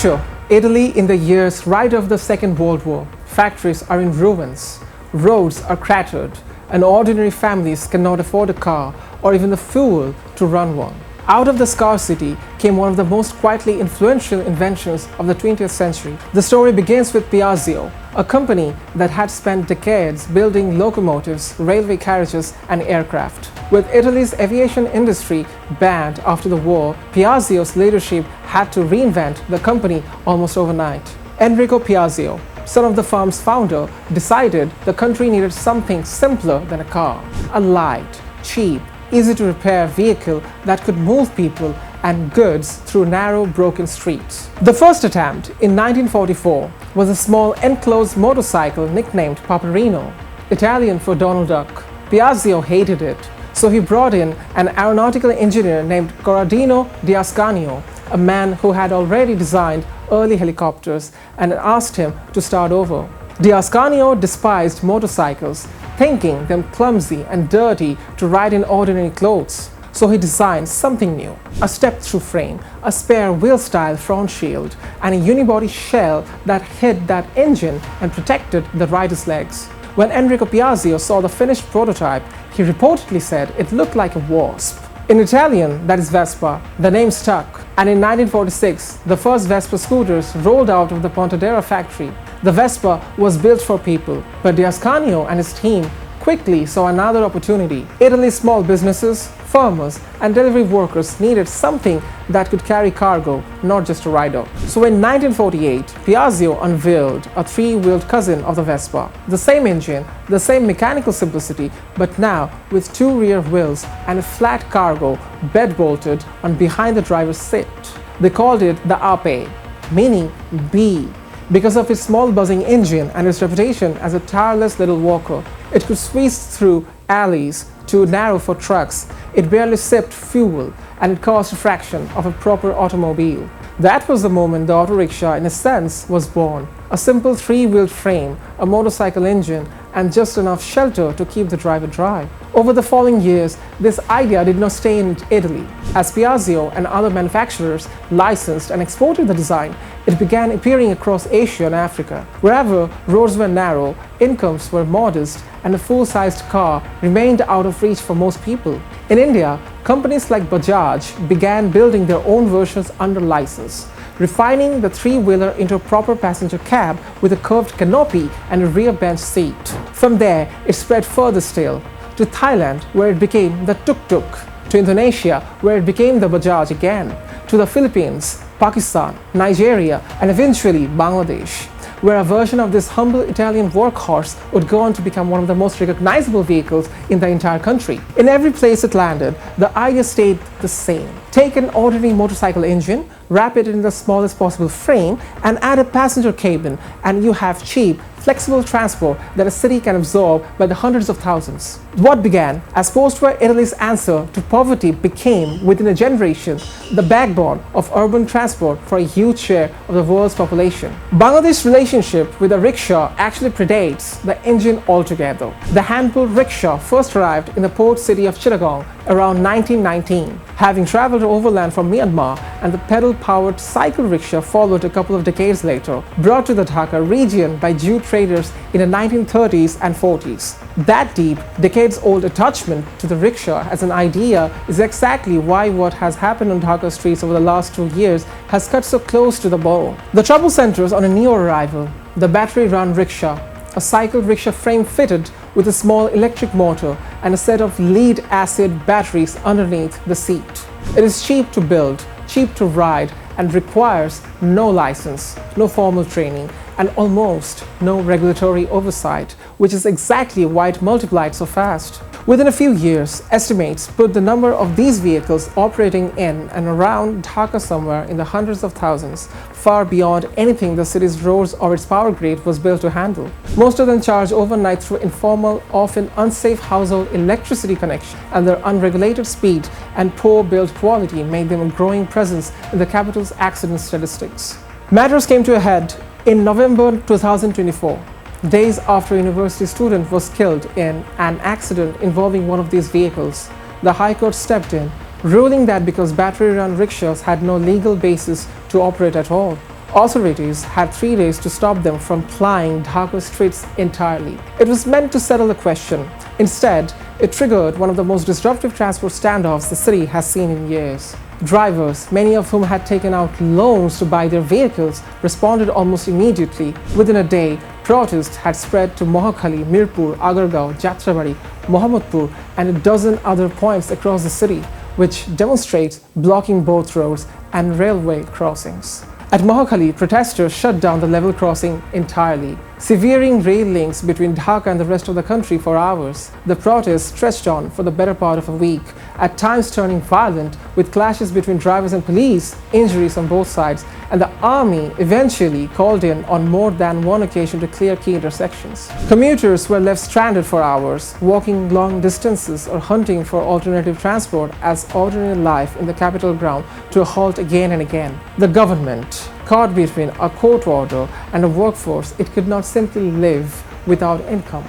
Picture Italy in the years right after the Second World War. Factories are in ruins, roads are crattered, and ordinary families cannot afford a car or even the fuel to run one. Out of the scarcity came one of the most quietly influential inventions of the 20th century. The story begins with Piaggio, a company that had spent decades building locomotives, railway carriages, and aircraft. With Italy's aviation industry banned after the war, Piaggio's leadership had to reinvent the company almost overnight. Enrico Piaggio, son of the firm's founder, decided the country needed something simpler than a car. A light, cheap, easy-to-repair vehicle that could move people and goods through narrow, broken streets. The first attempt, in 1944, was a small enclosed motorcycle nicknamed Paperino, Italian for Donald Duck. Piaggio hated it, so he brought in an aeronautical engineer named Corradino di Ascanio, a man who had already designed early helicopters, and asked him to start over. Di Ascanio despised motorcycles, thinking them clumsy and dirty to ride in ordinary clothes. So he designed something new, a step-through frame, a spare wheel-style front shield, and a unibody shell that hid that engine and protected the rider's legs. When Enrico Piaggio saw the finished prototype, he reportedly said it looked like a wasp. In Italian, that is Vespa, the name stuck, and in 1946, the first Vespa scooters rolled out of the Bashundhara factory. The Vespa was built for people, but Di Ascanio and his team quickly saw another opportunity. Italy's small businesses, farmers, and delivery workers needed something that could carry cargo, not just a rider. So in 1948, Piaggio unveiled a three-wheeled cousin of the Vespa. The same engine, the same mechanical simplicity, but now with two rear wheels and a flat cargo bed-bolted on behind the driver's seat. They called it the Ape, meaning bee, because of its small buzzing engine and its reputation as a tireless little walker. It could squeeze through alleys too narrow for trucks, it barely sipped fuel, and it cost a fraction of a proper automobile. That was the moment the autorickshaw, in a sense, was born. A simple three-wheeled frame, a motorcycle engine, and just enough shelter to keep the driver dry. Over the following years, this idea did not stay in Italy. As Piaggio and other manufacturers licensed and exported the design, it began appearing across Asia and Africa. Wherever roads were narrow, incomes were modest, and a full-sized car remained out of reach for most people. In India, companies like Bajaj began building their own versions under license, refining the three-wheeler into a proper passenger cab with a curved canopy and a rear bench seat. From there, it spread further still, to Thailand, where it became the tuk-tuk, to Indonesia, where it became the Bajaj again, to the Philippines, Pakistan, Nigeria, and eventually Bangladesh, where a version of this humble Italian workhorse would go on to become one of the most recognizable vehicles in the entire country. In every place it landed, the idea stayed the same. Take an ordinary motorcycle engine, wrap it in the smallest possible frame, and add a passenger cabin, and you have cheap, flexible transport that a city can absorb by the hundreds of thousands. What began as post-war Italy's answer to poverty became, within a generation, the backbone of urban transport for a huge share of the world's population. Bangladesh's relationship with the rickshaw actually predates the engine altogether. The hand-pulled rickshaw first arrived in the port city of Chittagong around 1919, having traveled overland from Myanmar, and the pedal-powered cycle rickshaw followed a couple of decades later, brought to the Dhaka region by Jew traders in the 1930s and 40s. That deep, decades-old attachment to the rickshaw as an idea is exactly why what has happened on Dhaka streets over the last 2 years has cut so close to the bone. The trouble centers on a new arrival, the battery-run rickshaw, a cycle rickshaw frame fitted with a small electric motor and a set of lead-acid batteries underneath the seat. It is cheap to build, cheap to ride, and requires no license, no formal training, and almost no regulatory oversight, which is exactly why it multiplied so fast. Within a few years, estimates put the number of these vehicles operating in and around Dhaka somewhere in the hundreds of thousands, far beyond anything the city's roads or its power grid was built to handle. Most of them charge overnight through informal, often unsafe household electricity connection, and their unregulated speed and poor build quality made them a growing presence in the capital's accident statistics. Matters came to a head in November 2024. Days after a university student was killed in an accident involving one of these vehicles, the High Court stepped in, ruling that because battery-run rickshaws had no legal basis to operate at all, Authorities had 3 days to stop them from plying Dhaka streets entirely. It was meant to settle the question. Instead, it triggered one of the most disruptive transport standoffs the city has seen in years. Drivers, many of whom had taken out loans to buy their vehicles, responded almost immediately. Within a day, protests had spread to Mohakali, Mirpur, Agargaon, Jatrabari, Mohammadpur, and a dozen other points across the city, which demonstrates blocking both roads and railway crossings. At Mohakali, protesters shut down the level crossing entirely, severing rail links between Dhaka and the rest of the country for hours. The protests stretched on for the better part of a week, at times turning violent with clashes between drivers and police, injuries on both sides, and the army eventually called in on more than one occasion to clear key intersections. Commuters were left stranded for hours, walking long distances or hunting for alternative transport as ordinary life in the capital ground to a halt again and again. The government, caught between a court order and a workforce it could not simply live without income,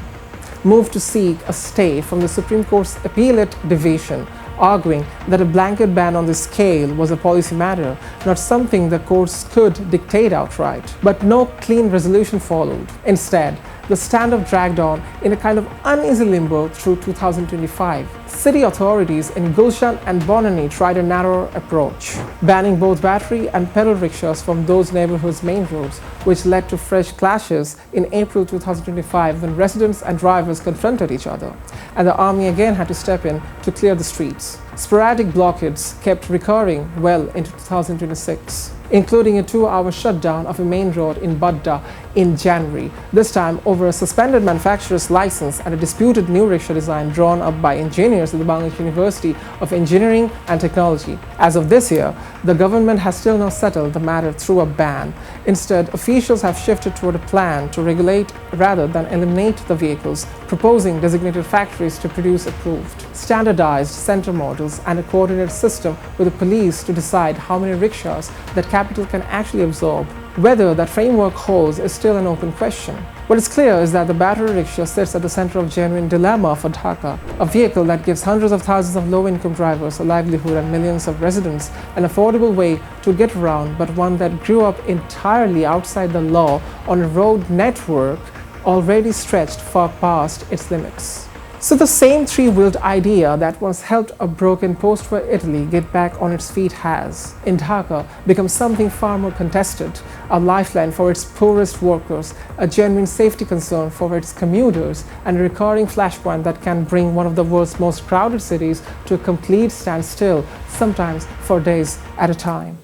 moved to seek a stay from the Supreme Court's appellate division, arguing that a blanket ban on this scale was a policy matter, not something the courts could dictate outright. But no clean resolution followed. Instead, the standoff dragged on in a kind of uneasy limbo through 2025. City authorities in Gulshan and Bonani tried a narrower approach, banning both battery and pedal rickshaws from those neighborhoods' main roads, which led to fresh clashes in April 2025 when residents and drivers confronted each other, and the army again had to step in to clear the streets. Sporadic blockades kept recurring well into 2026, including a 2-hour shutdown of a main road in Badda in January, this time over a suspended manufacturer's license and a disputed new rickshaw design drawn up by engineers at the Bangladesh University of Engineering and Technology. As of this year, the government has still not settled the matter through a ban. Instead, officials have shifted toward a plan to regulate rather than eliminate the vehicles, proposing designated factories to produce approved, standardized center models and a coordinated system with the police to decide how many rickshaws that capital can actually absorb. Whether that framework holds is still an open question. What is clear is that the battery rickshaw sits at the center of genuine dilemma for Dhaka, a vehicle that gives hundreds of thousands of low-income drivers a livelihood and millions of residents an affordable way to get around, but one that grew up entirely outside the law on a road network already stretched far past its limits. So the same three-wheeled idea that once helped a broken post-war Italy get back on its feet has, in Dhaka, become something far more contested, a lifeline for its poorest workers, a genuine safety concern for its commuters, and a recurring flashpoint that can bring one of the world's most crowded cities to a complete standstill, sometimes for days at a time.